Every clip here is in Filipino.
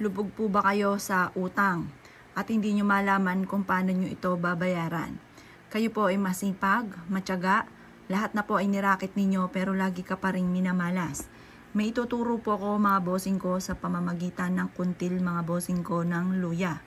Lubog po ba kayo sa utang at hindi nyo malaman kung paano nyo ito babayaran? Kayo po ay masipag, matyaga, lahat na po ay nirakit ninyo pero lagi ka pa rin minamalas. May ituturo po ako mga bossing ko sa pamamagitan ng kuntil mga bossing ko ng luya.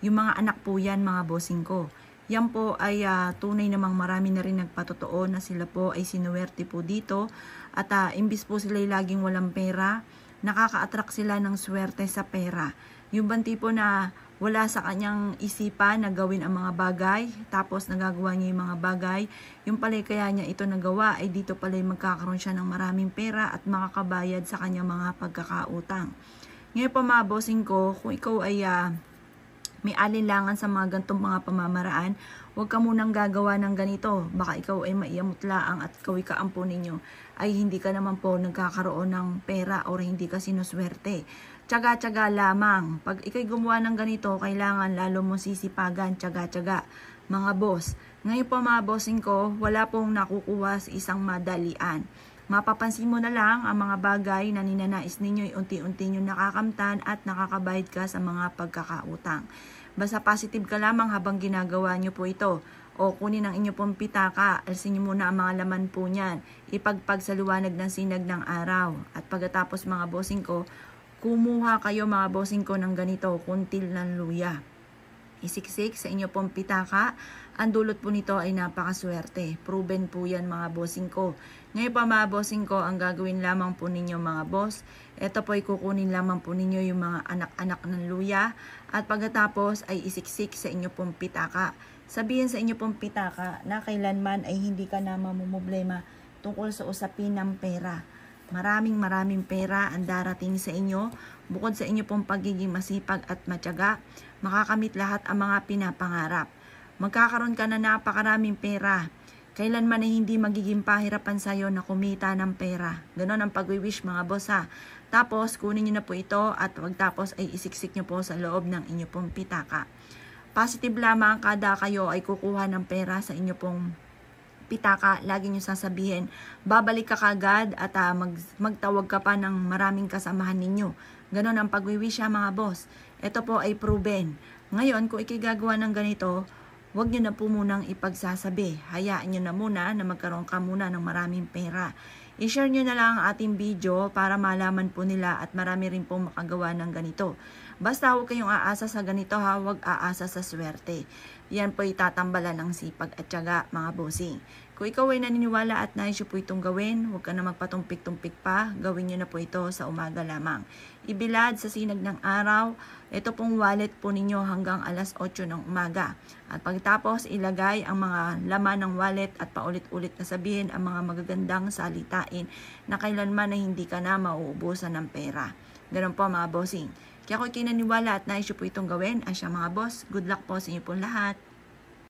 Yung mga anak po yan mga bossing ko. Yan po ay tunay namang marami na rin nagpatotoo na sila po ay sinuwerte po dito at imbis po sila ay laging walang pera, nakaka-attract sila ng swerte sa pera. Yung bang tipo na wala sa kanyang isipan na gawin ang mga bagay, tapos nagagawa niya yung mga bagay, yung pala'y kaya niya ito nagawa, ay dito pala'y magkakaroon siya ng maraming pera at makakabayad sa kanyang mga pagkakautang. Ngayon po mga bossing ko, kung ikaw ay may alinlangan sa mga gantong mga pamamaraan, huwag ka munang gagawa ng ganito. Baka ikaw ay maiamutlaang at ikaw ay kaampo ninyo, ay hindi ka naman po nagkakaroon ng pera o hindi ka sinuswerte. Tiyaga-tiyaga lamang. Pag ikay gumawa ng ganito, kailangan lalo mo sisipagan, tiyaga-tiyaga. Mga boss, ngayon po mga bossing ko, wala pong nakukuha sa isang madalian. Mapapansin mo na lang ang mga bagay na ninanais ninyo ay unti-unti nyo nakakamtan at nakakabayad ka sa mga pagkakautang. Basta positive ka lamang habang ginagawa nyo po ito. O kunin ang inyo pong pitaka, alsin nyo muna ang mga laman po niyan. Ipagpag sa liwanag ng sinag ng araw. At pagkatapos mga bossing ko, kumuha kayo mga bossing ko ng ganito, kuntil ng luya. Isiksik sa inyo pong pitaka. Ang dulot po nito ay napakaswerte. Proven po yan mga bossing ko. Ngayon pa mga bossing ko, ang gagawin lamang po ninyo mga boss, ito po ay kukunin lamang po ninyo yung mga anak-anak ng luya at pagkatapos ay isiksik sa inyo pong pitaka. Sabihin sa inyo pong pitaka na kailanman ay hindi ka na mamumblema tungkol sa usapin ng pera. Maraming pera ang darating sa inyo. Bukod sa inyo pong pagiging masipag at matyaga, makakamit lahat ang mga pinapangarap. Magkakaroon ka na napakaraming pera. Kailanman ay hindi magiging pahirapan sa'yo na kumita ng pera. Ganon ang pag-wish mga boss ha. Tapos kunin nyo na po ito at pagtapos ay isiksik nyo po sa loob ng inyo pong pitaka. Positive lamang kada kayo ay kukuha ng pera sa inyo pong pitaka, lagi nyo sasabihin, babalik ka kagad at magtawag ka pa ng maraming kasamahan ninyo. Ganon ang pag-wish ha mga boss. Ito po ay proven. Ngayon, kung ikigagawa ng ganito, huwag nyo na po munang ipagsasabi. Hayaan nyo na muna na magkaroon ka muna ng maraming pera. I-share nyo na lang ang ating video para malaman po nila at marami rin po makagawa ng ganito. Basta huwag kayong aasa sa ganito ha, huwag aasa sa swerte. Yan po itatambalan ng sipag at tiyaga mga bossing. Kung ikaw ay naniniwala at nais nyo po itong gawin, huwag ka na magpatumpik-tumpik pa, gawin nyo na po ito sa umaga lamang. Ibilad sa sinag ng araw, ito pong wallet po ninyo hanggang alas 8 ng umaga. At pagtapos ilagay ang mga laman ng wallet at paulit-ulit na sabihin ang mga magagandang salitain na kailanman na hindi ka na mauubusan ng pera. Ganun po mga bossing. Kaya kung kinaniwala at nais nyo po itong gawin, ay siya mga boss, good luck po sa inyo po lahat.